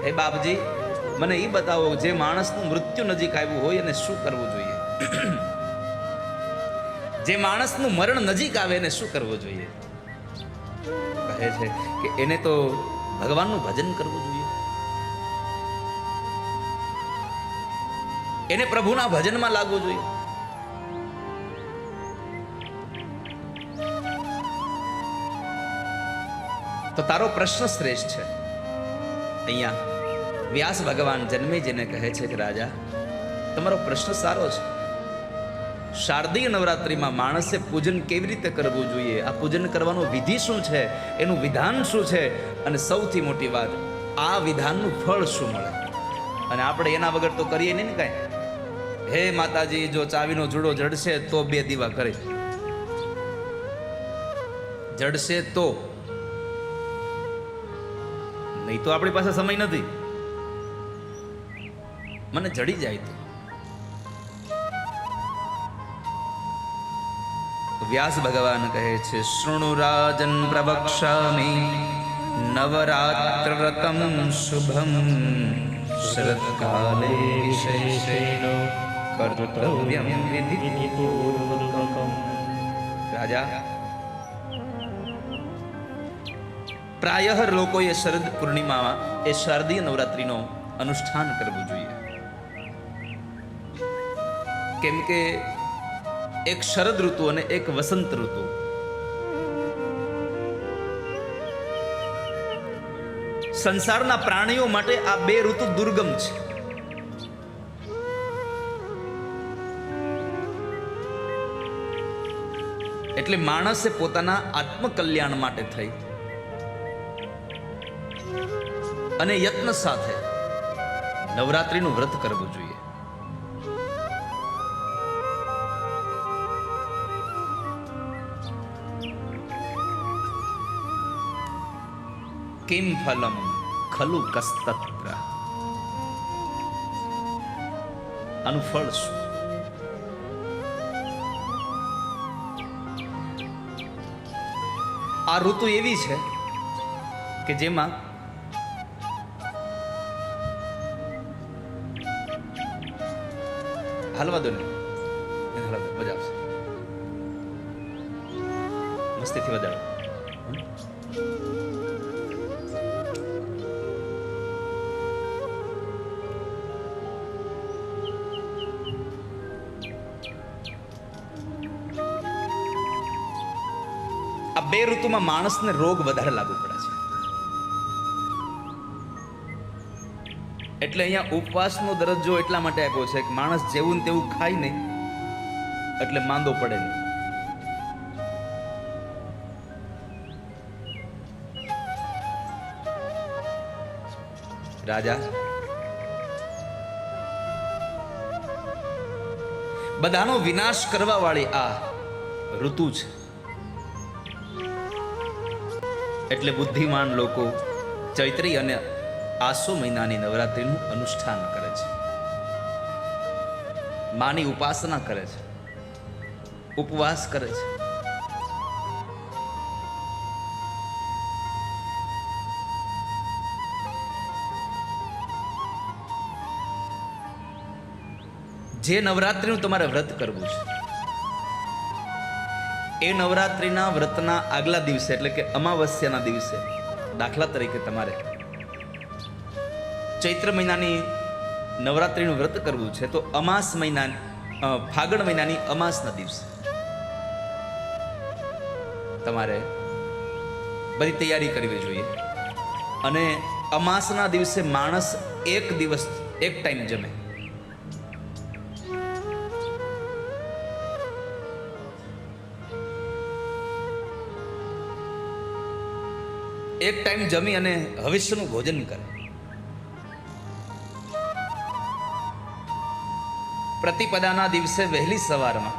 હે બાપજી, મને એ બતાવો, જે માણસનું મૃત્યુ નજીક આવ્યું હોય એને શું કરવું જોઈએ? જે માણસનું મરણ નજીક આવે એને શું કરવું જોઈએ? કહે છે કે એને તો ભગવાનનું ભજન કરવું જોઈએ, એને પ્રભુના ભજનમાં લાગવું જોઈએ. તો તારો પ્રશ્ન શ્રેષ્ઠ છે. અહીંયા વ્યાસ ભગવાન જન્મેજયને કહે છે કે રાજા, તમારો પ્રશ્ન સારો છે. શારદીય નવરાત્રિમાં માણસે પૂજન કેવી રીતે કરવું જોઈએ, આ પૂજન કરવાનો વિધિ શું છે, એનું વિધાન શું છે, અને સૌથી મોટી વાત, આ વિધાનનું ફળ શું મળે. અને આપણે એના વગર તો કરીએ નહીં ને કાંઈ. હે માતાજી, જો ચાવીનો જુડો જડશે તો 2 દીવા કરે, જડશે તો, નહીં તો આપણી પાસે સમય નથી. મને જડી જાય તો વ્યાસ ભગવાન કહે છે, શૃણુ રાજન પ્રવક્ષ્યામિ નવરાત્ર વ્રતમ શુભમ શરત્કાલે વિશેષેણ કર્તવ્યમ વિધિપૂર્વકમ. રાજા, પ્રાયઃ લોકોએ શરદ પૂર્ણિમામાં એ શારદીય નવરાત્રિનો અનુષ્ઠાન કરવું જોઈએ. કેમ કે એક શરદ ઋતુ અને એક વસંત ઋતુ, સંસારના પ્રાણીઓ માટે આ 2 ઋતુ દુર્ગમ છે. એટલે માણસે પોતાના આત્મકલ્યાણ માટે થઈ અને યત્ન સાથે નવરાત્રિનું વ્રત કરવું જોઈએ. કિમ ફલમ ખલુ કસ્તત્ર, આનું ફળ શું? આ ઋતુ એવી છે કે જેમાં હાલવા દો ને, મજા આવશે, મસ્તીથી વધારો. આ 2 ઋતુમાં માણસને રોગ વધારે લાગુ પડે છે. એટલે અહીંયા ઉપવાસનો દરજ્જો એટલા માટે આપ્યો છે કે માણસ જેવું ને તેવું ખાય નહીં એટલે માંદો પડે નહીં. રાજા, બધાનો વિનાશ કરવા વાળી આ ઋતુ છે. એટલે બુદ્ધિમાન લોકો ચૈત્રી અને આસો મહિનાની નવરાત્રિનું અનુષ્ઠાન કરે છે, માની ઉપાસના કરે છે, ઉપવાસ કરે છે. જે નવરાત્રિનું તમારે વ્રત કરવું છે, એ નવરાત્રિના વ્રતના આગલા દિવસે એટલે કે અમાવસ્યાના દિવસે, દાખલા તરીકે તમારે ચૈત્ર મહિનાની નવરાત્રિનું વ્રત કરવું છે તો અમાસ મહિના ફાગણ મહિનાની અમાસના દિવસે તમારે બધી તૈયારી કરવી જોઈએ. અને અમાસના દિવસે માણસ એક દિવસ એક ટાઈમ જમે. એક ટાઈમ જમી અને હવિષ્યનું ભોજન કરે. પ્રતિપદાના દિવસે વહેલી સવારમાં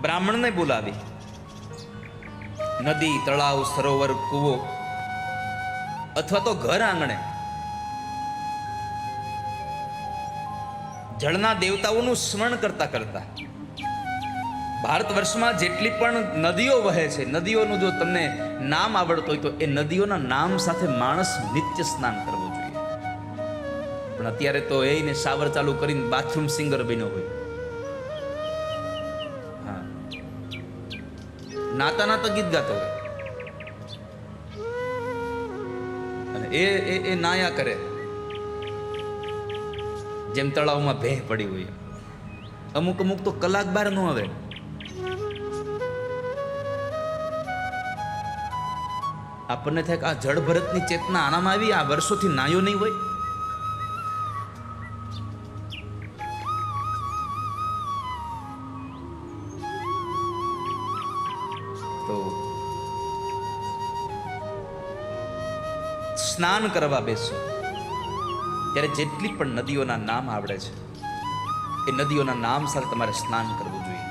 બ્રાહ્મણને બોલાવી નદી, તળાવ, સરોવર, કૂવો અથવા તો ઘર આંગણે જળના દેવતાઓનું સ્મરણ કરતા કરતા ભારત વર્ષમાં જેટલી પણ નદીઓ વહે છે, નદીઓનું જો તમને નામ આવડતું હોય તો એ નદીઓના નામ સાથે માણસ નિત્ય સ્નાન કરવું જોઈએ. પણ અત્યારે તો એને શાવર ચાલુ કરીને બાથરૂમ સિંગર બન્યો હોય. હા, નાતા નાતા ગીત ગાતો હોય અને એ નાયા કરે જેમ તળાવમાં ભેહ પડી હોય. અમુક અમુક તો કલાક બાર ન આવે. આપણને થાય કે આ જળ ભરતની ચેતના આનામાં આવી, આ વર્ષોથી નાયો નહીં હોય. તો સ્નાન કરવા બેસો ત્યારે જેટલી પણ નદીઓના નામ આવડે છે એ નદીઓના નામ સાથે તમારે સ્નાન કરવું જોઈએ.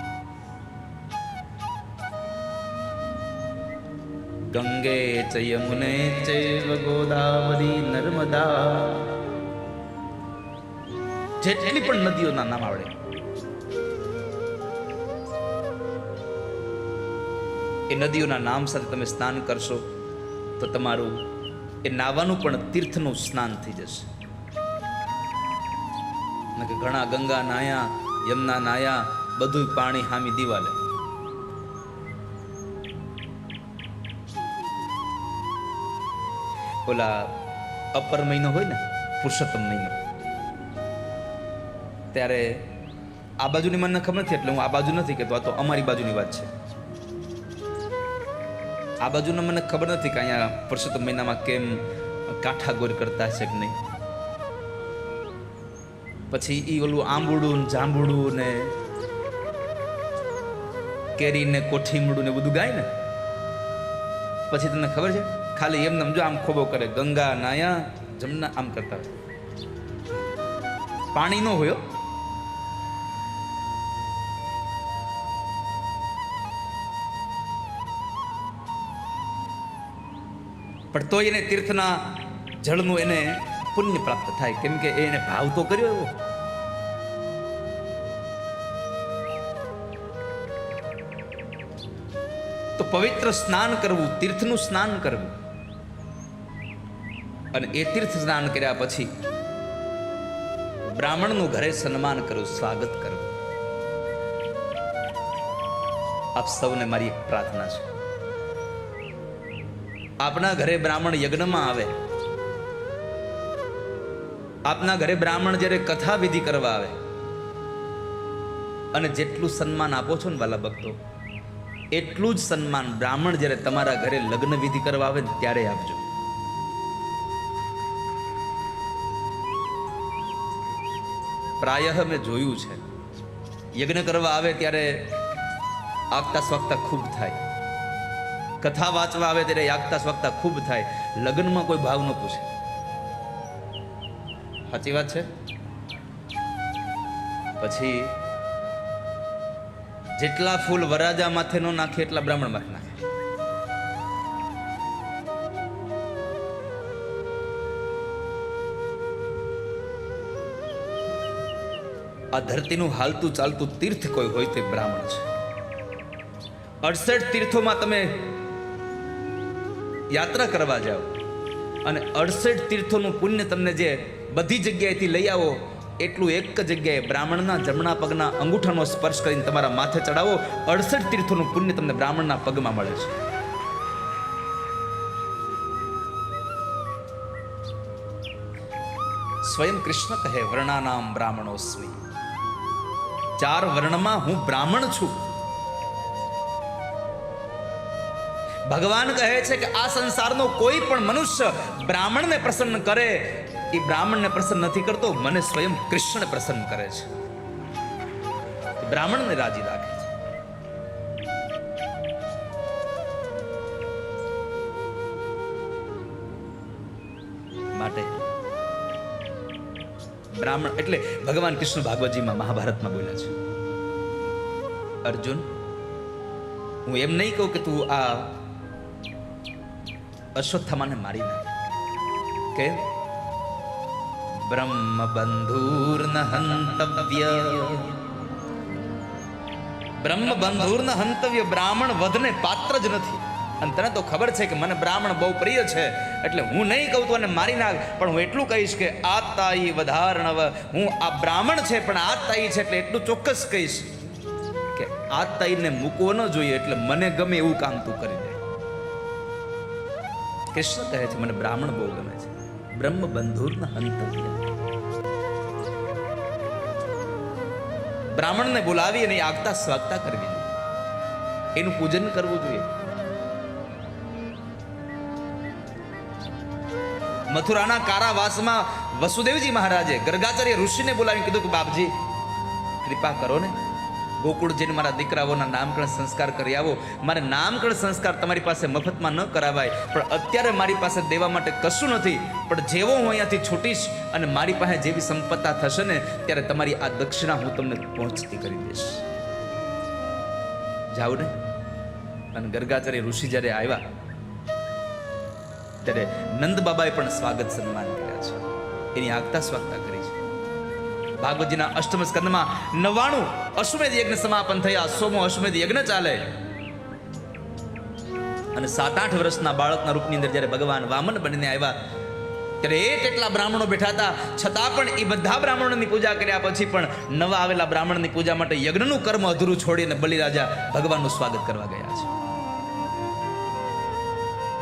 ગંગે ચ યમુને ચૈવ ગોદાવરી નર્મદા, જેટલી પણ નદીઓના નામ આવડે એ નદીઓના નામ સાથે તમે સ્નાન કરશો તો તમારું એ નાવાનું પણ તીર્થનું સ્નાન થઈ જશે. ઘણા ગંગા નાયા, યમુના નાયા, બધું પાણી હામી દિવાલે. ઓલા અપર મહિનો હોય ને, પુરુષોત્તમ મહિનો, ત્યારે આ બાજુની મને ખબર નથી એટલે હું આ બાજુ નથી કહેતો, આ તો અમારી બાજુની વાત છે. આ બાજુના મને ખબર નથી કે અહીંયા પુરુષોત્તમ મહિનામાં કેમ કાંઠા ગોર કરતા છે કે નહીં. પછી એ ઓલું આંબુડું ને જાંબુડું ને કેરી ને કોઠીમડું ને બધું ગાય ને, પછી તમને ખબર છે ખાલી એમને જો આમ ખોબો કરે, ગંગા નાયા જમના આમ કરતા હોય, પાણી ન હોય. પણ તો એને તીર્થના જળનું એને પુણ્ય પ્રાપ્ત થાય, કેમ કે એને ભાવ તો કર્યો એવો. તો પવિત્ર સ્નાન કરવું, તીર્થનું સ્નાન કરવું, અને એ તીર્થ સ્નાન કર્યા પછી બ્રાહ્મણનું ઘરે સન્માન કરવું, સ્વાગત કરવું. આપ સૌને મારી એક પ્રાર્થના છે, આપના ઘરે બ્રાહ્મણ યજ્ઞમાં આવે, આપના ઘરે બ્રાહ્મણ જ્યારે કથા વિધિ કરવા આવે, અને જેટલું સન્માન આપો છો ને વાલા ભક્તો, એટલું જ સન્માન બ્રાહ્મણ જ્યારે તમારા ઘરે લગ્ન વિધિ કરવા આવે ને ત્યારે આપજો. પ્રાયઃ મેં જોયું છે, યજ્ઞ કરવા આવે ત્યારે આગતા સ્વાગતા ખૂબ થાય, કથા વાંચવા આવે ત્યારે આગતા સ્વાગતા ખૂબ થાય, લગ્નમાં કોઈ ભાવ ન પૂછે. સાચી વાત છે. પછી જેટલા ફૂલ વરાજા માથે ન નાખે એટલા બ્રાહ્મણ માથે નાખે. આ ધરતીનું હાલતું ચાલતું તીર્થ કોઈ હોય તે બ્રાહ્મણ છે. 68 તીર્થોમાં તમે યાત્રા કરવા જાઓ અને 68 તીર્થોનું પુણ્ય તમને જે બધી જગ્યાએથી લઈ આવો, એટલું એક જગ્યાએ બ્રાહ્મણના જમણા પગના અંગૂઠાનો સ્પર્શ કરીને તમારા માથે ચડાવો, 68 તીર્થોનું પુણ્ય તમને બ્રાહ્મણના પગમાં મળે છે. સ્વયં કૃષ્ણ કહે, વર્ણાનામ બ્રાહ્મણોસ્મી, 4 વર્ણમાં હું બ્રાહ્મણ છું. ભગવાન કહે છે કે આ સંસારનો કોઈ પણ મનુષ્ય બ્રાહ્મણને પ્રસન્ન કરે, એ બ્રાહ્મણને પ્રસન્ન નથી કરતો, મને સ્વયં કૃષ્ણ પ્રસન્ન કરે છે, બ્રાહ્મણને રાજી રાખે છે. માટે બ્રાહ્મણ એટલે ભગવાન કૃષ્ણ ભાગવતજીમાં મહાભારતમાં બોલ્યા છે, અર્જુન હું એમ નહીં કહું કે તું આ અશ્વત્થામાને મારી નાખ, કે બ્રહ્મ બંધુર્ન હંતવ્ય બ્રહ્મ બંધુર્ન હંતવ્ય બ્રાહ્મણ વધને પાત્ર જ નથી. અને તને તો ખબર છે કે મને બ્રાહ્મણ બહુ પ્રિય છે, એટલે હું નહીં કહું તો એને મારી નાખ, પણ હું એટલું કહીશ કે આતાઈ વધારણવ, હું આ બ્રાહ્મણ છે પણ આતાઈ છે એટલે એટલું ચોક્કસ કહીશ કે આતાઈને મૂકવો ન જોઈએ, એટલે મને ગમે એવું કામ તું કરી દે. કૃષ્ણ કહે છે મને બ્રાહ્મણ બહુ ગમે છે. બ્રહ્મ બંધુર્ન હંતવ્ય, બ્રાહ્મણને બોલાવી અને આગતા સ્વાગતા કરવી જોઈએ, એનું પૂજન કરવું જોઈએ. મથુરાના કારાવાસમાં વસુદેવજી મહારાજે ગર્ગાચાર્ય ઋષિને બોલાવી કીધું કે બાપજી કૃપા કરો ને, ગોકુળ જઈને મારા દીકરાઓના નામકરણ સંસ્કાર કરી આવો. મારે નામકરણ સંસ્કાર તમારી પાસે મફતમાં ન કરાવાય, પણ અત્યારે મારી પાસે દેવા માટે કશું નથી, પણ જેવો હું અહીંયાથી છૂટીશ અને મારી પાસે જેવી સંપત્તા થશે ને ત્યારે તમારી આ દક્ષિણા હું તમને પહોંચતી કરી દઈશ. જાઓ ને. અને ગર્ગાચાર્ય ઋષિ જ્યારે આવ્યા ત્યારે નંદ બાબાએ પણ સ્વાગત સન્માન કર્યા છે, એની આગતા સ્વાગતા કરી છે. ભાગવતજીના અષ્ટમ સ્કંદમાં 99 અશ્વમેધ યજ્ઞ સમાપન થયા, 100મો અશ્વમેધ યજ્ઞ ચાલે અને 7-8 વર્ષના બાળકના રૂપની અંદર જ્યારે ભગવાન વામન બનીને આવ્યા ત્યારે કેટલા બ્રાહ્મણો બેઠા હતા, છતાં પણ એ બધા બ્રાહ્મણોની પૂજા કર્યા પછી પણ નવા આવેલા બ્રાહ્મણની પૂજા માટે યજ્ઞનું કર્મ અધૂરું છોડીને બલિરાજા ભગવાનનું સ્વાગત કરવા ગયા છે.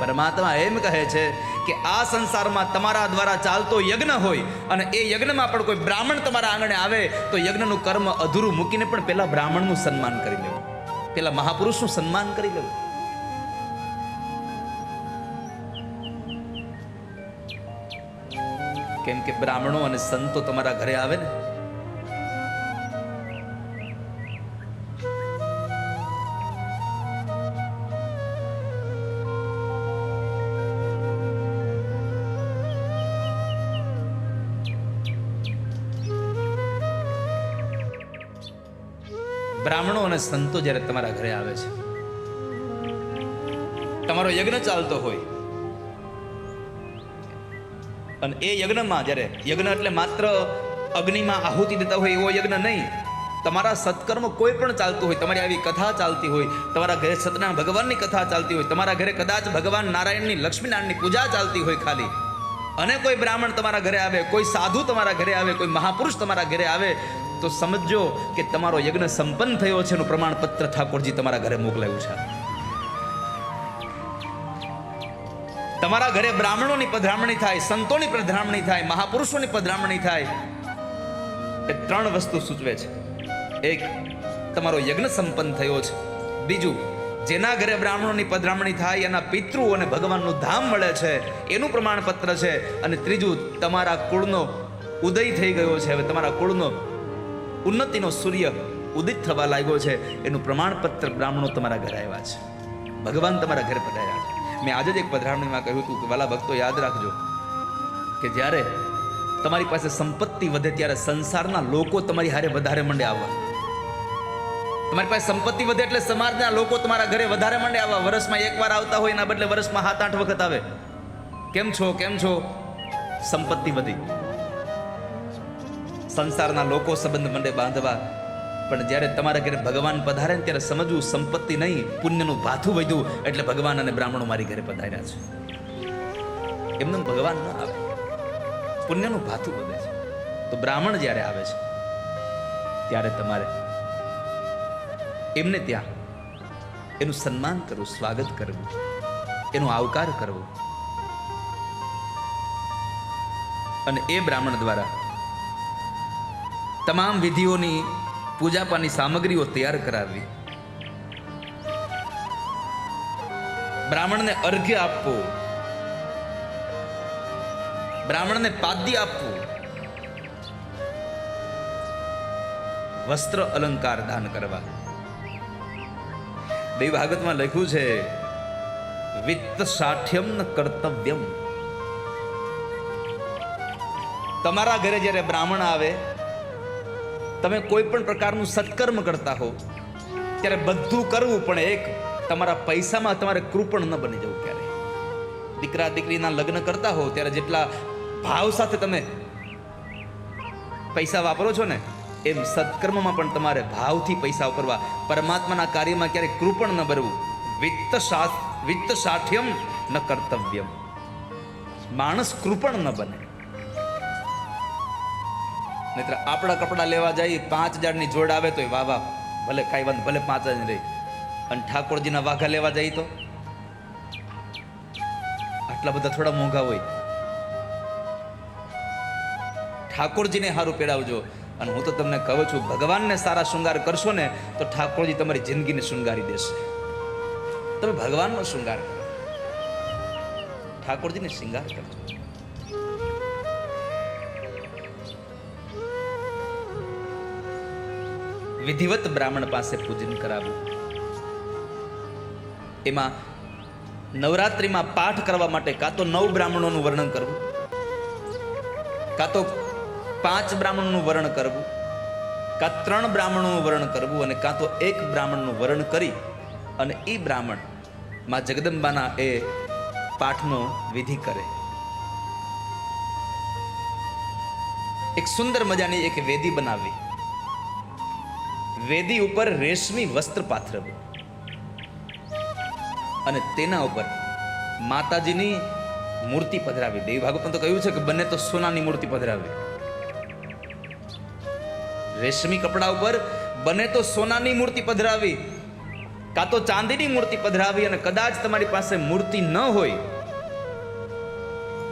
પરમાત્મા એમ કહે છે કે આ સંસારમાં તમારા દ્વારા ચાલતો યજ્ઞ હોય અને એ યજ્ઞમાં પણ કોઈ બ્રાહ્મણ તમારા આંગણે આવે તો યજ્ઞનું કર્મ અધૂરું મૂકીને પણ પેલા બ્રાહ્મણનું સન્માન કરી લેવું, પેલા મહાપુરુષનું સન્માન કરી લેવું. કેમ કે બ્રાહ્મણો અને સંતો તમારા ઘરે આવે ને બ્રાહ્મણો અને સંતો જ્યારે તમારા ઘરે આવે છે, તમારો યજ્ઞ ચાલતો હોય અને એ યજ્ઞમાં જ્યારે યજ્ઞ એટલે માત્ર અગ્નિમાં આહુતિ દેતા હોય એવો યજ્ઞ નહીં, તમારા સત્કર્મ કોઈ પણ ચાલતું હોય, તમારી આવી કથા ચાલતી હોય, તમારા ઘરે સત્યનારાયણ ભગવાનની કથા ચાલતી હોય, તમારા ઘરે કદાચ ભગવાન નારાયણની લક્ષ્મીનારાયણની પૂજા ચાલતી હોય ખાલી, અને કોઈ બ્રાહ્મણ તમારા ઘરે આવે, કોઈ સાધુ તમારા ઘરે આવે, કોઈ મહાપુરુષ તમારા ઘરે આવે તો સમજો કે તમારો યજ્ઞ સંપન્ન થયો છે એનું પ્રમાણપત્ર ઠાકોરજી તમારા ઘરે મોકલાયું છે. તમારા ઘરે બ્રાહ્મણોની પધરામણી થાય, સંતોની પધરામણી થાય, મહાપુરુષોની પધરામણી થાય, એ 3 વસ્તુ સૂચવે છે. એક, તમારો યજ્ઞ સંપન્ન થયો છે. બીજું, જેના ઘરે બ્રાહ્મણોની પધરામણી થાય એના પિતૃ અને ભગવાનનું ધામ મળે છે એનું પ્રમાણપત્ર છે. અને ત્રીજું, તમારા કુળનો ઉદય થઈ ગયો છે, હવે તમારા કુળનો ઉન્નતિનો સૂર્ય ઉદિત થવા લાગ્યો છે એનું પ્રમાણપત્ર બ્રાહ્મણો તમારા ઘરે આવ્યા છે, ભગવાન તમારા ઘરે પધાર્યા છે. મેં આજે જ એક પધરામણીમાં કહ્યું હતું કે વાલા ભક્તો યાદ રાખજો કે જ્યારે તમારી પાસે સંપત્તિ વધે ત્યારે સંસારના લોકો તમારી હારે વધારે મંડે આવવા. તમારી પાસે સંપત્તિ વધે એટલે સમાજના લોકો તમારા ઘરે વધારે મંડે આવવા. વર્ષમાં એકવાર આવતા હોય એના બદલે વર્ષમાં 7-8 વખત આવે. કેમ છો કેમ છો, સંપત્તિ વધી, સંસારના લોકો સંબંધ મંડે બાંધવા. પણ જ્યારે તમારા ઘરે ભગવાન પધારે ને ત્યારે સમજવું સંપત્તિ નહીં, પુણ્યનું ભાથું વધ્યું એટલે ભગવાન અને બ્રાહ્મણો મારી ઘરે પધાર્યા છે. એમને ભગવાન ન આવે, પુણ્યનું ભાથું વધે છે. તો બ્રાહ્મણ જ્યારે આવે છે ત્યારે તમારે એમને ત્યાં એનું સન્માન કરવું, સ્વાગત કરવું, એનો આવકાર કરવો. અને એ બ્રાહ્મણ દ્વારા તમામ વિધિઓની પૂજાપાની સામગ્રીઓ તૈયાર કરાવવી. બ્રાહ્મણને અર્ઘ્ય આપવો, બ્રાહ્મણને પાદ્ય આપવું, વસ્ત્ર અલંકાર દાન કરવા. દેવ ભાગવતમાં લખ્યું છે વિત્ત સાઠ્યમ ન કર્તવ્યમ. તમારા ઘરે જ્યારે બ્રાહ્મણ આવે, તમે કોઈ પણ પ્રકારનું સત્કર્મ કરતા હો ત્યારે બધું કરવું, પણ એક તમારા પૈસામાં તમારે કૃપણ ન બની જવું. ક્યારે દીકરા દીકરીના લગ્ન કરતા હો ત્યારે જેટલા ભાવ સાથે તમે પૈસા વાપરો છો ને એમ સત્કર્મમાં પણ તમારે ભાવથી પૈસા કરવા, પરમાત્માના કાર્યમાં ક્યારેય કૃપણ ન ભરવું. વિત્ત સાઠ્યમ ન કર્તવ્યમ. માણસ કૃપણ ન બને. નહીતર આપણા કપડા લેવા જઈએ 5,000 ની જોડ આવે તો વાહ વાહ, ભલે કાંઈ વાંધો, ભલે 5,000 રહી. અને ઠાકોરજીના વાઘા લેવા જઈએ તો આટલા બધા થોડા મોંઘા હોય. ઠાકોરજીને સારું પહેરાવજો. અને હું તો તમને કહું છું, ભગવાનને સારા શૃંગાર કરશો ને તો ઠાકોરજી તમારી જિંદગીને શૃંગારી દેશે. તમે ભગવાનનો શૃંગાર કરો, ઠાકોરજીને શૃંગાર કરજો. વિધિવત બ્રાહ્મણ પાસે પૂજન કરાવવું. એમાં નવરાત્રિમાં પાઠ કરવા માટે કાં તો 9 બ્રાહ્મણોનું વર્ણન કરવું, કાં તો 5 બ્રાહ્મણોનું વર્ણન કરવું, કાં 3 બ્રાહ્મણોનું વર્ણન કરવું, અને કાં તો 1 બ્રાહ્મણનું વર્ણન કરી અને એ બ્રાહ્મણ માં જગદંબાના એ પાઠનો વિધિ કરે. એક સુંદર મજાની એક વેદી બનાવવી, વેદી ઉપર રેશમી વસ્ત્ર પાથરવું અને તેના ઉપર માતાજીની મૂર્તિ પધરાવી. દેવી ભાગવતમાં તો કહ્યું છે કે બને તો સોનાની મૂર્તિ પધરાવી. રેશમી કપડા ઉપર બને તો સોનાની મૂર્તિ પધરાવી, કાં તો ચાંદીની મૂર્તિ પધરાવી. અને કદાચ તમારી પાસે મૂર્તિ ન હોય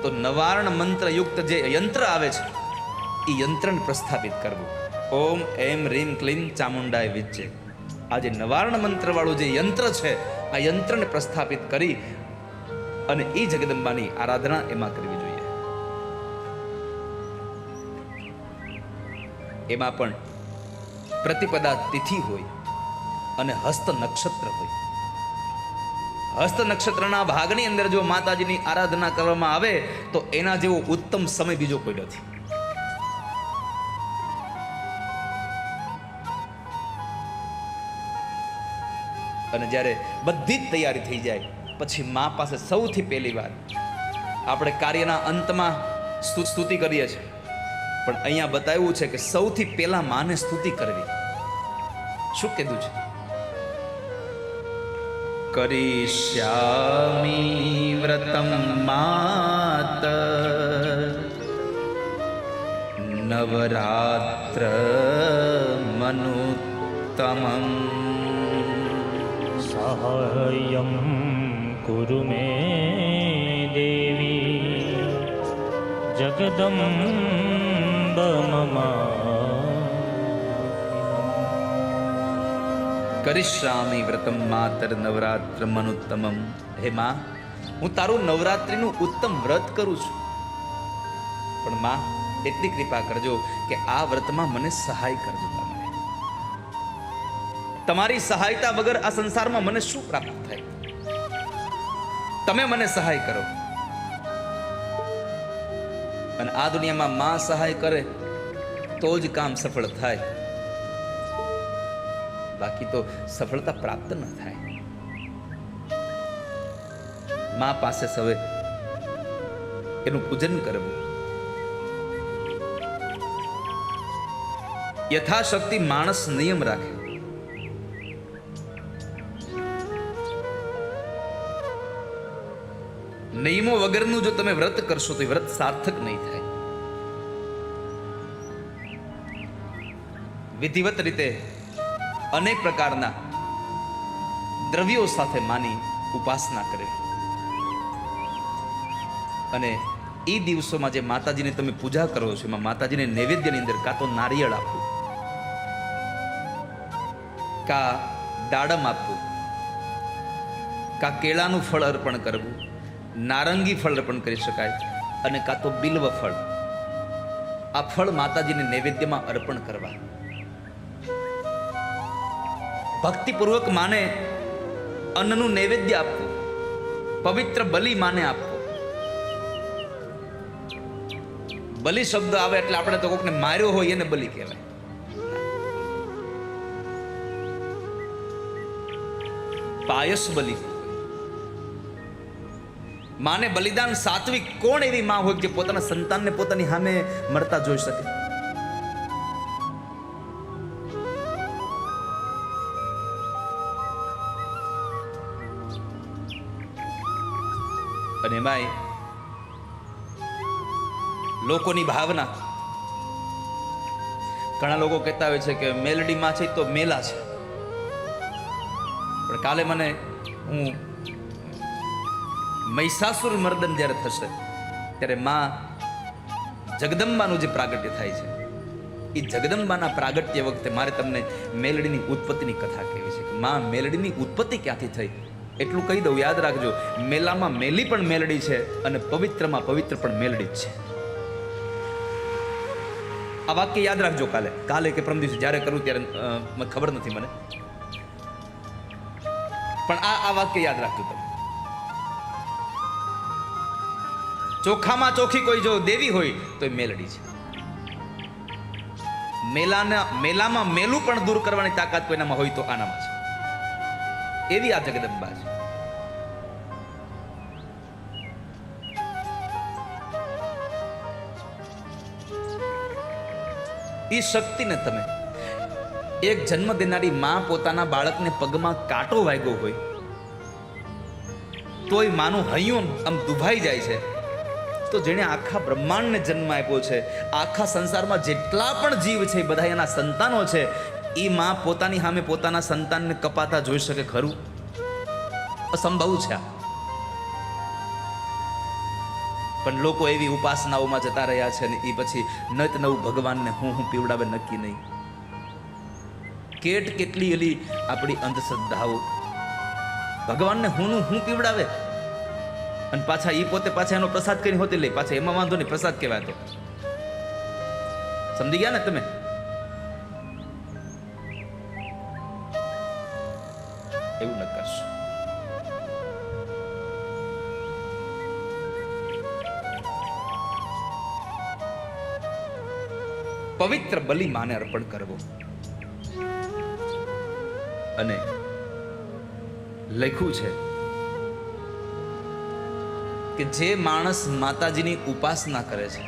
તો નવાર્ણ મંત્ર યુક્ત જે યંત્ર આવે છે એ યંત્રને પ્રસ્થાપિત કરવું. ઓમ એમ રીમ ક્લીમ ચામુંડાય વિજ્જે. આ જે નવાર્ણ મંત્ર વાળું જે યંત્ર છે, આ યંત્રને પ્રસ્થાપિત કરી અને એ જગદંબાની આરાધના એમાં કરવી જોઈએ. એમાં પણ પ્રતિપદા તિથિ હોય અને હસ્ત નક્ષત્ર હોય. હસ્ત નક્ષત્રના ભાગની અંદર જો માતાજીની આરાધના કરવામાં આવે તો એના જેવો ઉત્તમ સમય બીજો કોઈ નથી. અને જ્યારે બધી જ તૈયારી થઈ જાય પછી મા પાસે સૌથી પહેલી વાર આપણે કાર્યના અંતમાં સ્તુતિ કરીએ છીએ, પણ અહીંયા બતાવ્યું છે કે સૌથી પહેલા માને સ્તુતિ કરવી. શું કીધું છે? કરીષ્યામિ વ્રતમ માત નવરાત્ર મનુત્તમં સાહાય્યં કુરુ મે દેવી જગદંબ કરીષ્યામિ વ્રતમ માતર નવરાત્ર મનુત્તમમ. હે માં, હું તારું નવરાત્રિનું ઉત્તમ વ્રત કરું છું, પણ માં એટલી કૃપા કરજો કે આ વ્રતમાં મને સહાય કરજો. તમારી સહાયતા વગર આ સંસારમાં મને શું પ્રાપ્ત થાય? તમે મને સહાય કરો. અને આ દુનિયામાં માં સહાય કરે તો જ કામ સફળ થાય, બાકી તો સફળતા પ્રાપ્ત ન થાય. માં પાસે સવે એનું પૂજન કરવું. યથાશક્તિ માણસ નિયમ રાખે. નિયમો વગરનું જો તમે વ્રત કરશો તો એ વ્રત સાર્થક નહીં થાય. વિધિવત રીતે અનેક પ્રકારના દ્રવ્યો સાથે માની ઉપાસના કરવી. અને એ દિવસોમાં જે માતાજીને તમે પૂજા કરો છો એમાં માતાજીને નૈવેદ્યની અંદર કાં તો નારિયેળ આપવું, કાં દાડમ આપવું, કાં કેળાનું ફળ અર્પણ કરવું, નારંગી ફળ અર્પણ કરી શકાય, અને કાં તો બિલ્વ ફળ. આ ફળ માતાજીને નૈવેદ્યમાં અર્પણ કરવા. ભક્તિપૂર્વક માને અન્નનું નૈવેદ્ય આપવું, પવિત્ર બલિ માને આપવું. બલિ શબ્દ આવે એટલે આપણે તો કોકને માર્યો હોય એને બલિ કહેવાય. પાયસ બલિ. માને બલિદાન સાત્વિક. કોણ એવી માં હોય જે પોતાના સંતાનને પોતાની સામે મરતા જોઈ શકે? અને એમાંય લોકોની ભાવના, ઘણા લોકો કહેતા હોય છે કે મેલડીમાં છે તો મેલા છે, પણ કાલે મને હું મહિષાસુર મર્દન જ્યારે થશે ત્યારે માં જગદંબાનું જે પ્રાગટ્ય થાય છે, એ જગદંબાના પ્રાગટ્ય વખતે મારે તમને મેલડીની ઉત્પત્તિની કથા કહેવી છે કે માં મેલડીની ઉત્પત્તિ ક્યાંથી થઈ એટલું કહી દઉં. યાદ રાખજો, મેલામાં મેલી પણ મેલડી છે અને પવિત્રમાં પવિત્ર પણ મેલડી જ છે. આ વાક્ય યાદ રાખજો. કાલે કે પરમ દિવસે જ્યારે કરું ત્યારે ખબર નથી મને, પણ આ વાક્ય યાદ રાખજો તમે. ચોખામાં ચોખી કોઈ જો દેવી હોય તો એ મેલડી છે. મેલામાં મેલું પણ દૂર કરવાની તાકાત કોઈનામાં હોય તો આનામાં છે. એવી આ જગદંબા છે. એ શક્તિને તમે, એક જન્મ દેનારી માં પોતાના બાળકને પગમાં કાંટો વાગ્યો હોય તોય માનું હૈયું આમ દુભાઈ જાય છે. તો જેણે આખા બ્રહ્માંડને જન્મ આપ્યો છે, આખા સંસારમાં જેટલા પણ જીવ છે બધા એના સંતાનો છે, એ માં પોતાની સામે પોતાના સંતાનને કપાતા જોઈ શકે ખરું? અસંભવ છે આ. પણ લોકો એવી ઉપાસનાઓમાં જતા રહ્યા છે ને એ પછી નત નવું ભગવાનને હું પીવડાવે નક્કી નહીં. કેટલી એલી આપણી અંધશ્રદ્ધાઓ. ભગવાનને હું પીવડાવે અને પાછા એ પોતે પાછા એનો પ્રસાદ કરીને હોતે લે. પાછા એમાં વાંધો નહીં, પ્રસાદ કહેવાતો. સમજી ગયા ને તમે? એવું ન કરશો. પવિત્ર બલિ માને અર્પણ કરવો. અને લખ્યું છે કે જે માણસ માતાજીની ઉપાસના કરે છે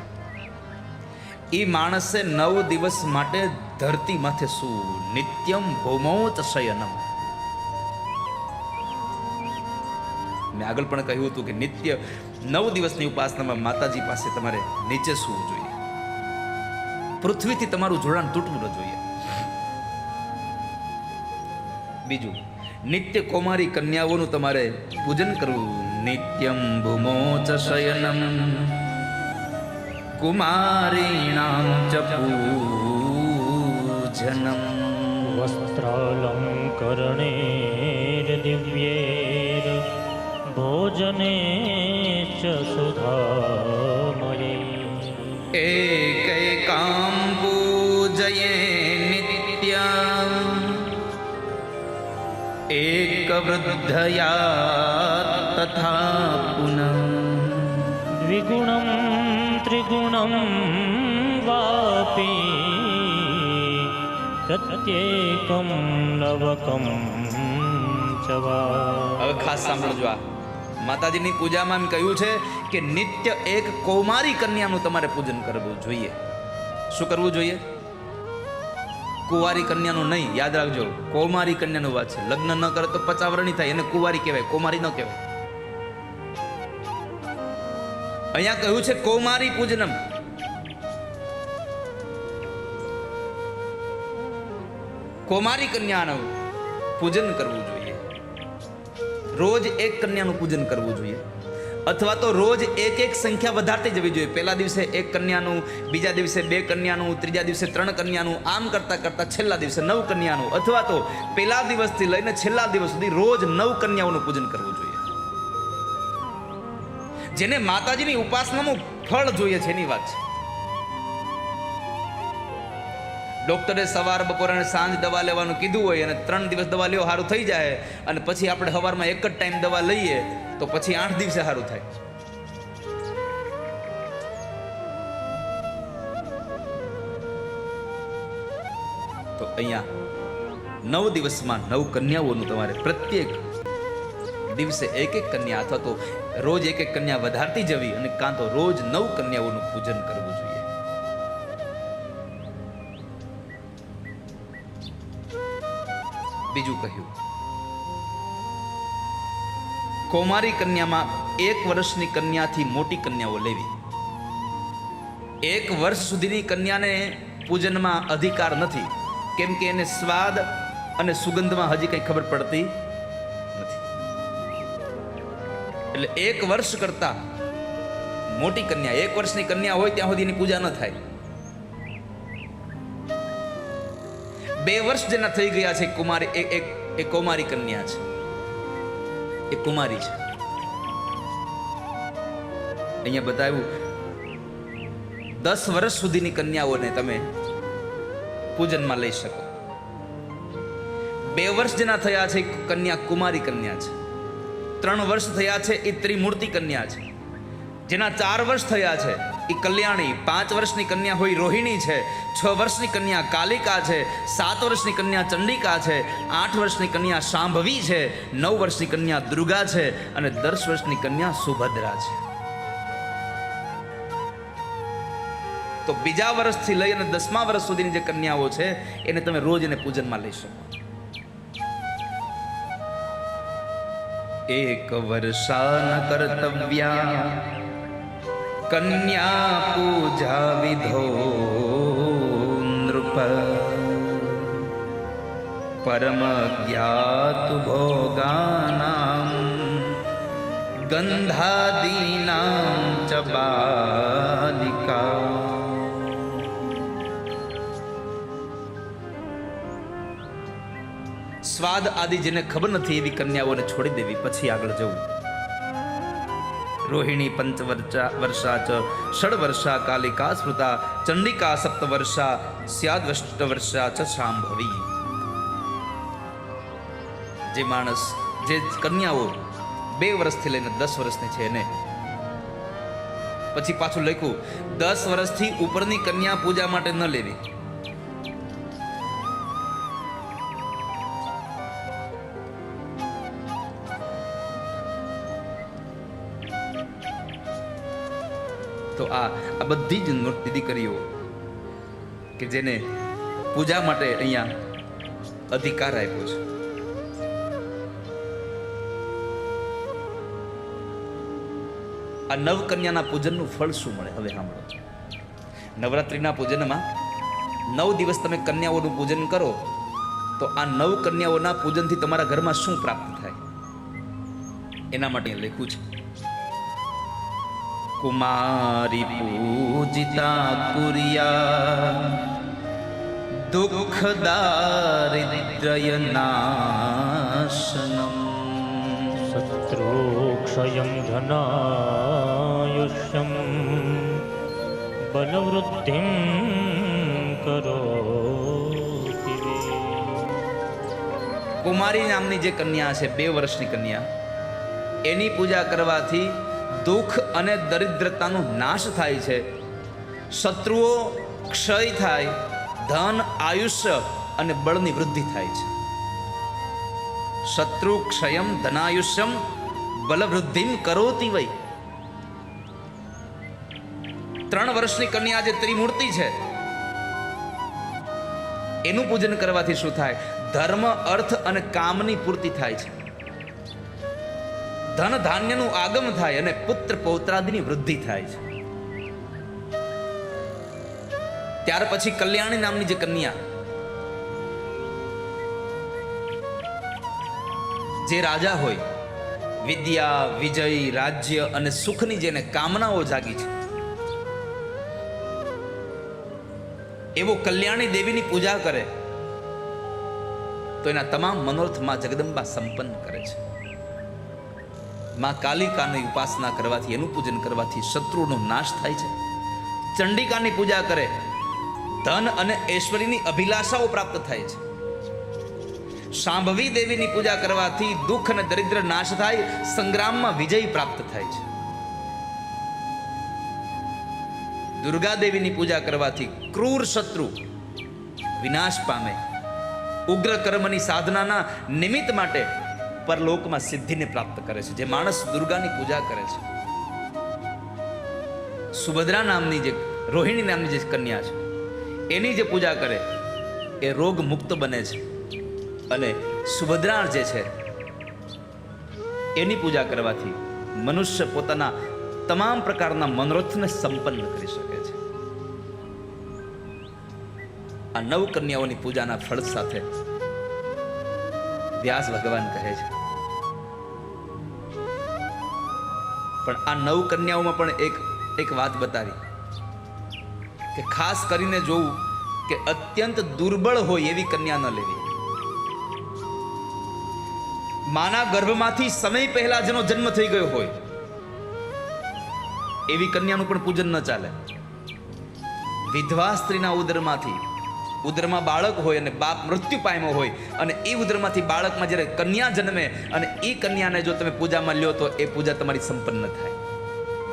એ માણસે 9 દિવસ માટે ધરતી માથે સૂવું. નિત્યમ ભૌમોચ શયનમ. મેં આગળ પણ કહ્યું હતું કે નિત્ય 9 દિવસની ઉપાસનામાં માતાજી પાસે તમારે નીચે સૂવું જોઈએ. પૃથ્વીથી તમારું જોડાણ તૂટવું ન જોઈએ. બીજું, નિત્ય કૌમારી કન્યાઓનું તમારે પૂજન કરવું. નિત્યમ ભૂમોચ શયનમ કુમારીણામ ચ પૂજનમ. વસ્ત્રાલંકરણેર્દિવ્યૈર ભોજને ચ સુધામયૈ. એકૈકાં પૂજયે નિત્યં એકવૃદ્ધયા તથા પુનઃ. દ્વિગુણં ત્રિગુણં વાપી પ્રત્યેકં નવકં ચ વા. હવે ખાસ સાંભળજો. આ માતાજીની પૂજામાં એમ કહ્યું છે કે નિત્ય એક કૌમારી કન્યાનું તમારે પૂજન કરવું જોઈએ. શું કરવું જોઈએ? કુંવારી કન્યાનું નહીં. યાદ રાખજો, કૌમારી કન્યાનું વાત છે. લગ્ન ન કરે તો 50 વર્ષની થાય એને કુંવારી કહેવાય, કૌમારી ન કહેવાય. અહીંયા કહ્યું છે કૌમારી પૂજનમ. કૌમારી કન્યાનું પૂજન કરવું જોઈએ. રોજ એક કન્યાનું પૂજન કરવું જોઈએ, અથવા તો રોજ એક સંખ્યા વધારતી જવી જોઈએ. પહેલા દિવસે 1 કન્યાનું, બીજા દિવસે 2 કન્યાનું, ત્રીજા દિવસે 3 કન્યાનું, આમ કરતા કરતા છેલ્લા દિવસે 9 કન્યાનું, અથવા તો પહેલા દિવસથી લઈને છેલ્લા દિવસ સુધી રોજ 9 કન્યાઓનું પૂજન કરવું જોઈએ. જેને માતાજીની ઉપાસનાનું ફળ જોઈએ છે એની વાત છે. ડોક્ટરે સવાર, બપોર અને સાંજ દવા લેવાનું કીધું હોય અને 3 દિવસ દવા લ્યો સારું થઈ જાય, અને પછી આપણે સવારમાં એક જ ટાઈમ દવા લઈએ તો પછી 8 દિવસે સારું થાય. તો અહીંયા 9 દિવસમાં 9 કન્યાઓનું તમારે પ્રત્યેક દિવસે એક કન્યા અથવા તો રોજ એક કન્યા વધારતી જવી, અને કાં તો રોજ 9 કન્યાઓનું પૂજન કરવું જોઈએ. બીજું કહ્યું કૌમારી કન્યામાં 1 વર્ષની કન્યાથી મોટી કન્યાઓ લેવી. 1 વર્ષ સુધીની કન્યાને પૂજનમાં અધિકાર નથી, કેમ કે એને સ્વાદ અને સુગંધમાં હજી કંઈ ખબર પડતી નથી. એટલે 1 વર્ષ કરતા મોટી કન્યા, 1 વર્ષની કન્યા હોય ત્યાં સુધી એની પૂજા ન થાય. 2 વર્ષ જેના થઈ ગયા છે કુમારી, એ કૌમારી કન્યા છે, એ કુમારી છે. અહીંયા બતાવ્યું 10 વર્ષ સુધીની કન્યાઓને તમે પૂજનમાં લઈ શકો. 2 વર્ષ જેના થયા છે કન્યા કુમારી કન્યા છે. 3 વર્ષ થયા છે એ ત્રિમૂર્તિ કન્યા છે. જેના 4 વર્ષ થયા છે એ કલ્યાણી, 5 વર્ષની કન્યા હોય રોહિણી છે, 6 વર્ષની કન્યા કાલિકા છે, 7 વર્ષની કન્યા ચંડિકા છે, 8 વર્ષની કન્યા શાંભવી છે, 9 વર્ષની કન્યા દુર્ગા છે અને 10 વર્ષની કન્યા સુભદ્રા છે. તો બીજા વર્ષથી લઈ અને 10મા વર્ષ સુધીની જે કન્યાઓ છે એને તમે રોજ એને પૂજનમાં લઈ શકો. 1 વર્ષા ન કર્તવ્યા કન્યા પૂજા વિધો નૃપ પરમ જ્ઞાતુ ભોગાનામ ગંધાદીનામ ચ બાલિકા. સ્વાદ આદિ જેને ખબર નથી એવી કન્યાઓને છોડી દેવી, પછી આગળ જવું. રોહિણી 5 વર્ષા ચ 6 વર્ષા કાલિકા સ્મૃતા ચંડિકા 7 વર્ષા સ્યાદ 8 વર્ષા ચ શાંભવી. જે માણસ, જે કન્યાઓ 2 વર્ષથી લઈને 10 વર્ષની છે એને પછી પાછું લખ્યું 10 વર્ષથી ઉપરની કન્યા પૂજા માટે ન લેવી. તો આ બધી જ દીકરીઓ કે જેને પૂજા માટે અહીંયા અધિકાર આપ્યો છે. આ નવકન્યાના પૂજનનું ફળ શું મળે હવે સાંભળો. નવરાત્રિના પૂજનમાં 9 દિવસ તમે કન્યાઓનું પૂજન કરો તો આ 9 કન્યાઓના પૂજનથી તમારા ઘરમાં શું પ્રાપ્ત થાય એના માટે લખ્યું છે. કુમારી પૂજિતા કુર્યા દુઃખ દારિદ્ર્ય નાશનમ શત્રુક્ષયં ધનાયુષ્યં બલવૃદ્ધિં કરોતિ. કુમારી નામની જે કન્યા છે 2 વર્ષની કન્યા, એની પૂજા કરવાથી દુઃખ અને દરિદ્રતાનો નાશ થાય છે, શત્રુઓ ક્ષય થાય, ધન આયુષ્ય અને બળની વૃદ્ધિ થાય છે. શત્રુ ક્ષયમ ધનાયુષ્યમ બલવૃદ્ધિમ કરોતિ વૈ. 3 વર્ષની કન્યા જે ત્રિમૂર્તિ છે એનું પૂજન કરવાથી શું થાય? ધર્મ, અર્થ અને કામની પૂર્તિ થાય છે, ધન ધાન્યનું આગમ થાય અને પુત્ર પૌત્રાદિની વૃદ્ધિ થાય છે. ત્યાર પછી કલ્યાણી નામની જે કન્યા, જે રાજા હોય, વિદ્યા, વિજય, રાજ્ય અને સુખની જેને કામનાઓ જાગી છે, એવો કલ્યાણી દેવીની પૂજા કરે તો એના તમામ મનોરથ માં જગદંબા સંપન્ન કરે છે. માં કાલિકાની ઉપાસના કરવાથી, એનું પૂજન કરવાથી શત્રુનો નાશ થાય છે. ચંડિકાની પૂજા કરે, ધન અને ઐશ્વર્યની અભિલાષાઓ પ્રાપ્ત થાય છે. શાંભવી દેવીની પૂજા કરવાથી દુઃખ અને દરિદ્ર નાશ થાય, સંગ્રામમાં વિજય પ્રાપ્ત થાય છે. દુર્ગા દેવીની પૂજા કરવાથી ક્રૂર શત્રુ વિનાશ પામે, ઉગ્ર કર્મની સાધનાના નિમિત્ત માટે પરલોકમાં સિદ્ધિને પ્રાપ્ત કરે છે. જે માણસ દુર્ગાની પૂજા કરે છે, સુભદ્રા નામની જે, રોહિણી નામની જે કન્યા છે, એની જે પૂજા કરે એ રોગ મુક્ત બને છે. અને સુભદ્રા જે છે એની પૂજા કરવાથી મનુષ્ય પોતાના તમામ પ્રકારના મનોરથને સંપન્ન કરી શકે છે. આ 9 કન્યાઓની પૂજાના ફળ સાથે વ્યાસ ભગવાન કહે છે, પણ આ 9 કન્યાઓમાં પણ એક વાત બતાવી કે ખાસ કરીને જોવું કે અત્યંત દુર્બળ હોય એવી કન્યા ન લેવી. માના ગર્ભમાંથી સમય પહેલા જેનો જન્મ થઈ ગયો હોય એવી કન્યાનું પણ પૂજન ન ચાલે. વિધવા સ્ત્રીના ઉદરમાં બાળક હોય અને બાપ મૃત્યુ પામ્યો હોય અને એ ઉદરમાંથી બાળકમાં જ્યારે કન્યા જન્મે અને એ કન્યાને જો તમે પૂજામાં લ્યો તો એ પૂજા તમારી સંપન્ન થાય.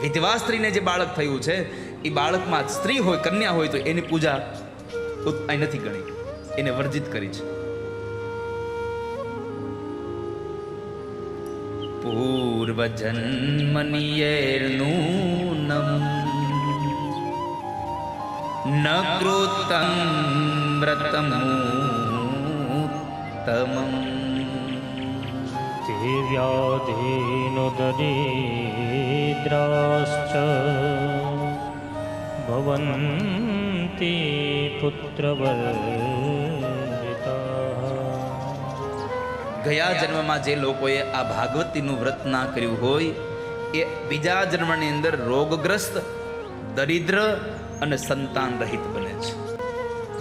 વિધવા સ્ત્રીને જે બાળક થયું છે એ બાળકમાં સ્ત્રી હોય, કન્યા હોય તો એની પૂજા અહીં નથી ગણી, એને વર્જિત કરી છે. પૂર્વજન્મનિયેર્નૂનમ ન કૃતં વ્રતમુત્તમં તે વ્યાધીનો દરિદ્રાશ્ચ ભવન્તિ પુત્રવર્જિતાઃ. ગયા જન્મમાં જે લોકોએ આ ભાગવતીનું વ્રત ના કર્યું હોય એ બીજા જન્મની અંદર રોગગ્રસ્ત, દરિદ્ર અને સંતાન રહિત બને છે.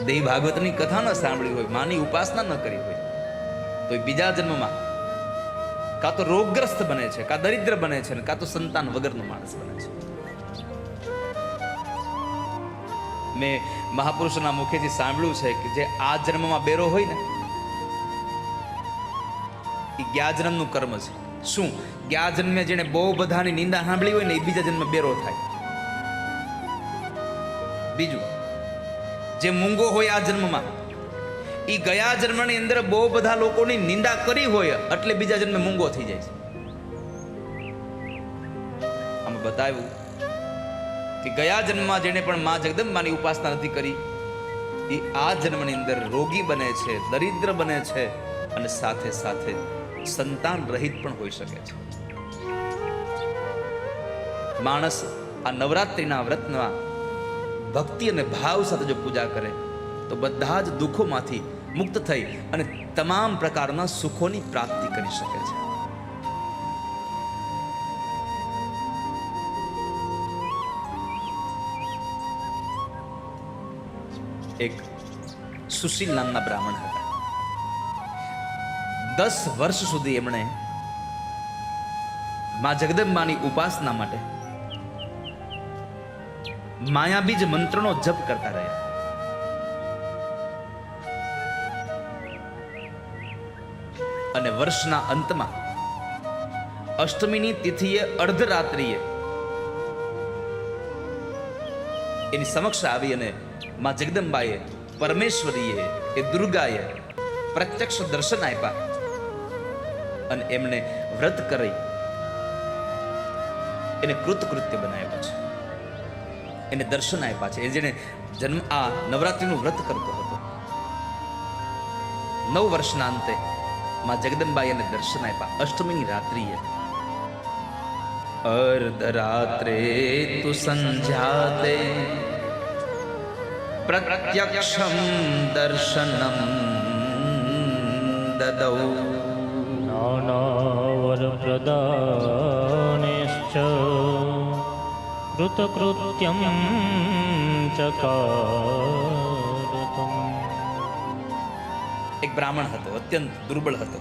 દેવી ભાગવતની કથા ન સાંભળી હોય, માની ઉપાસના ન કરી હોય તો એ બીજા જન્મમાં કાં તો રોગગ્રસ્ત બને છે, કાં દરિદ્ર બને છે, કાં તો સંતાન વગરનો માણસ બને છે. મેં મહાપુરુષોના મુખેથી સાંભળ્યું છે કે જે આ જન્મમાં બેરો હોય ને એ ગયા જન્મનું કર્મ છે. શું? ગયા જન્મે જેને બહુ બધાની નિંદા સાંભળી હોય ને એ બીજા જન્મે બેરો થાય. બીજું, જે મૂંગો હોય આ જન્મમાં એ ગયા જન્મની અંદર બહુ બધા લોકોની નિંદા કરી હોય એટલે બીજા જન્મે મૂંગો થઈ જાય છે. આમાં બતાવ્યું કે ગયા જન્મમાં જેને પણ માં જગદંબાની ઉપાસના નથી કરી એ આ જન્મની અંદર રોગી બને છે, દરિદ્ર બને છે અને સાથે સાથે સંતાન રહિત પણ હોઈ શકે છે. માણસ આ નવરાત્રિના વ્રતમાં ભક્તિ અને ભાવ સાથે જો પૂજા કરે તો બધા જ દુઃખોમાંથી મુક્ત થઈ અને તમામ પ્રકારના સુખોની પ્રાપ્તિ કરી શકે છે. એક સુશીલ નામના બ્રાહ્મણ હતા. 10 વર્ષ સુધી એમણે માં જગદંબાની ઉપાસના માટે માયાબીજ મંત્રનો જપ કરતા રહ્યા. અને વર્ષના અંતમાં અષ્ટમીની તિથિએ અર્ધરાત્રિએ એની સમક્ષ આવી અને માં જગદંબાએ, પરમેશ્વરીએ, એ દુર્ગાએ પ્રત્યક્ષ દર્શન આપ્યા અને એમને વ્રત કરી એને કૃતકૃત્ય બનાવ્યો છે. એને દર્શન આપ્યા છે. એ જેને જન્મ આ નવરાત્રિનું વ્રત કરતો હતો 9 વર્ષના અંતે માં જગદંબાએ એને દર્શન આપ્યા. અષ્ટમીની રાત્રિએ અર્ધરાત્રે તુ સંધ્યાતે પ્રત્યક્ષમ દર્શનમ દદૌ નાનાવર પ્રદાનેશ્ચ કૃતકૃત્યમ ચકારતમ. એક બ્રાહ્મણ હતો, અત્યંત દુર્બળ હતો.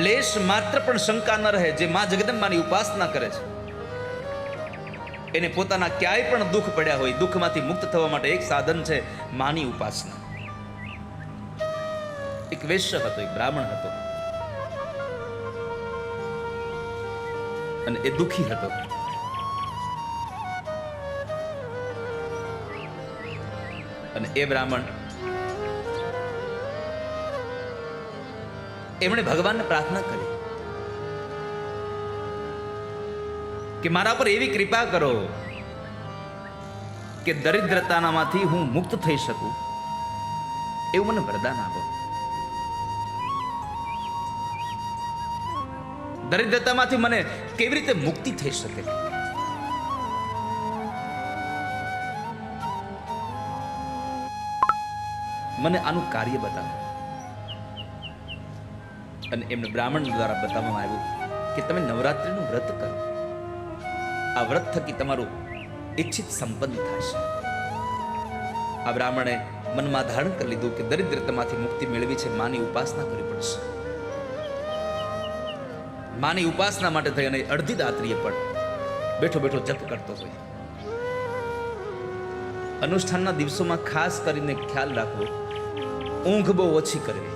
લેશ માત્ર પણ શંકા ન રહે જે માં જગદંબાની ઉપાસના કરે છે એને પોતાના ક્યાંય પણ દુઃખ પડ્યા હોય દુઃખમાંથી મુક્ત થવા માટે એક સાધન છે માની ઉપાસના. એક વૈશ્ય હતો, એક બ્રાહ્મણ હતો અને એ દુઃખી હતો. અને એ બ્રાહ્મણ એમણે ભગવાનને પ્રાર્થના કરી કે મારા પર એવી કૃપા કરો કે દરિદ્રતામાંથી હું મુક્ત થઈ શકું, એવું મને વરદાન આપો. દરિદ્રતામાંથી મને કેવી રીતે મુક્તિ થઈ શકે? મને આનું કાર્ય બતાવો. અને એમને બ્રાહ્મણ દ્વારા બતાવવામાં આવ્યું કે તમે નવરાત્રિનું વ્રત કરો. આ વ્રત થકી તમારું ઈચ્છિત સંપન્ન થશે. આ બ્રાહ્મણે મનમાં ધારણ કરી લીધું કે દરિદ્રતામાંથી મુક્તિ મેળવી છે, માની ઉપાસના કરવી પડશે. માની ઉપાસના માટે થઈ અને અડધી રાત્રિએ પણ બેઠો બેઠો જપ કરતો હોય. અનુષ્ઠાનના દિવસોમાં ખાસ કરીને ખ્યાલ રાખવો, ઊંઘ બહુ ઓછી કરવી.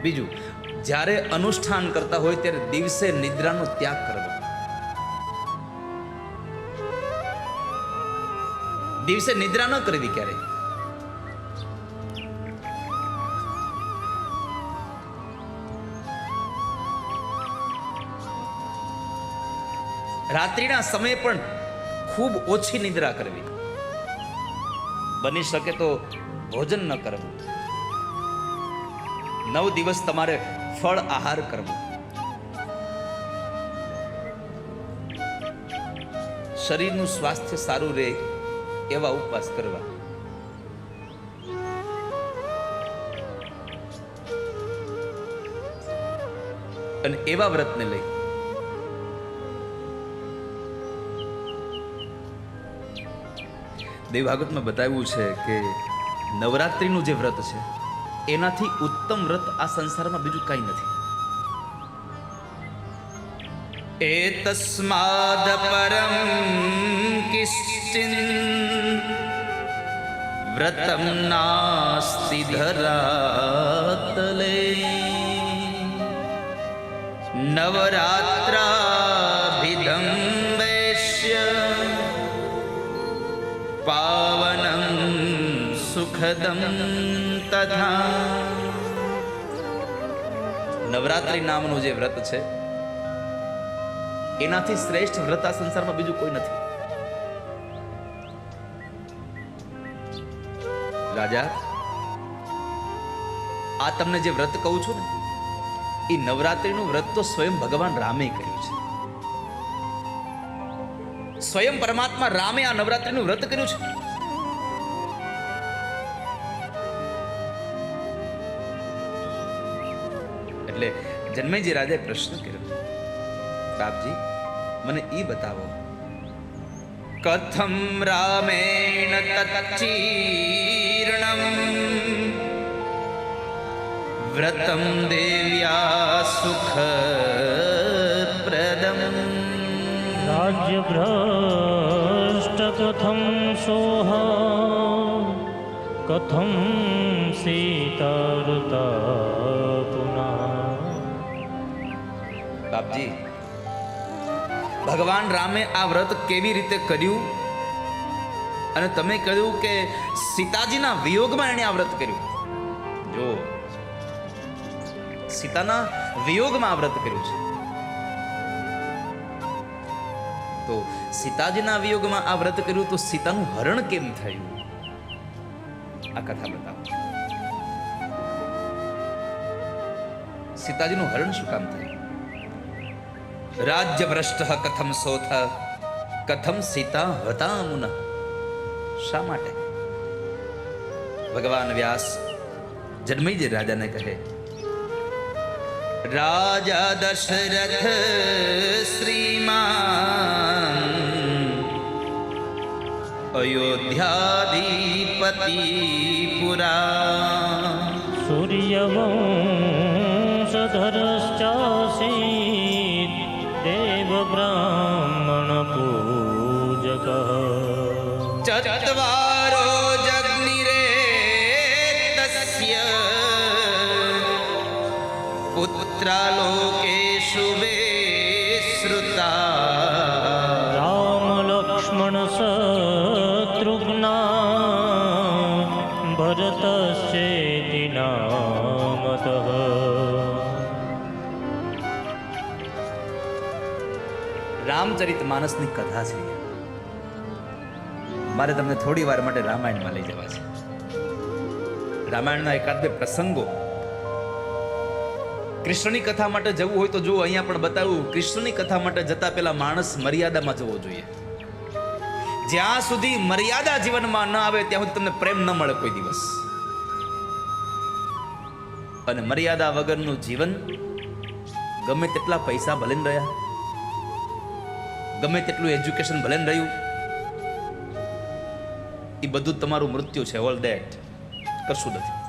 બીજું, જ્યારે અનુષ્ઠાન કરતા હોય ત્યારે દિવસે નિદ્રાનો ત્યાગ કરવો. દિવસે નિદ્રા ન કરવી ક્યારે. રાત્રિના સમયે પણ ખૂબ ઓછી નિદ્રા કરવી. બની શકે તો ભોજન ન કરવું. 9 દિવસ તમારે ફળ આહાર કરવો. શરીરનું સ્વાસ્થ્ય સારું રહે એવા ઉપવાસ કરવા. અને એવા વ્રતને લઈ દેવ ભાગવતમાં બતાવ્યું છે કે નવરાત્રિનું જે વ્રત છે એનાથી ઉત્તમ વ્રત આ સંસારમાં બીજું કઈ નથી. એતસ્માદ પરમ કિશ્ચિન વ્રતમ નાસ્તિ ધરાતલે નવરાત્રાભિધમ વૈશ્ય પાવનમ સુખદમ તથા. નવરાત્રિ નામનું જે વ્રત છે એનાથી શ્રેષ્ઠ વ્રત આ સંસારમાં બીજું કોઈ નથી. રાજા, આ તમને જે વ્રત કહું છું ને એ નવરાત્રિનું વ્રત તો સ્વયં ભગવાન રામે કર્યું છે. સ્વયં પરમાત્મા રામે આ નવરાત્રિનું વ્રત કર્યું છે. એટલે જન્મેજી રાજાએ પ્રશ્ન કર્યો, બાપજી મને ઈ બતાવો, કથમ રામેણ તચ્ચીર્ણમ વ્રતમ દેવ્યા સુખપ્રદમ. રાજ્ય ભ્રષ્ટ કથમ સોહ કથમ સીતારતા પુનઃ. બાપજી, ભગવાન રામે આ વ્રત કેવી રીતે કર્યું? અને તમે કહ્યું કે સીતાજીના વિયોગમાં એણે આ વ્રત કર્યું. જો સીતાના વિયોગમાં આ વ્રત કર્યું છે તો સીતાજીના વિયોગમાં આ વ્રત કર્યું તો સીતાનું હરણ કેમ થયું? આ કથા બતાવો. સીતાજીનું હરણ શું કામ થયું? રાજ્ય ભ્રષ્ટ કથમ સોથ કથમ સીતા હતા મુન. શા માટે? ભગવાન વ્યાસ જન્મેજય રાજાને કહે, રાજા દશરથ શ્રીમાન અયોધ્યાધિપતિ પુરા સૂર્યવંશધરશ્ચાસી દેવ બ્રાહ્મણ પૂજક. ચત્વારો જગ્નિરે તસ્ય પુત્રાલોકેષુ વિશ્રુતા. રામ લક્ષ્મણ શત્રુઘ્ના ભરતશ્ચેતિ નામતઃ. રામચરિત માનસની કથા છે. મારે તમને થોડી વાર માટે રામાયણમાં લઈ જવા છે. રામાયણના એકાદ બે પ્રસંગો કૃષ્ણની કથા માટે જવું હોય તો જો અહીંયા પણ બતાવ્યું, કૃષ્ણની કથા માટે જતા પહેલા માણસ મર્યાદામાં જવો જોઈએ. જ્યાં સુધી મર્યાદા જીવનમાં ન આવે ત્યાં સુધી તમને પ્રેમ ન મળે કોઈ દિવસ. અને મર્યાદા વગરનું જીવન, ગમે તેટલા પૈસા ભલે ને રહ્યા, ગમે તેટલું એજ્યુકેશન ભલે ને રહ્યું, એ બધું તમારું મૃત્યુ છે. ઓલ ધેટ કશું નથી.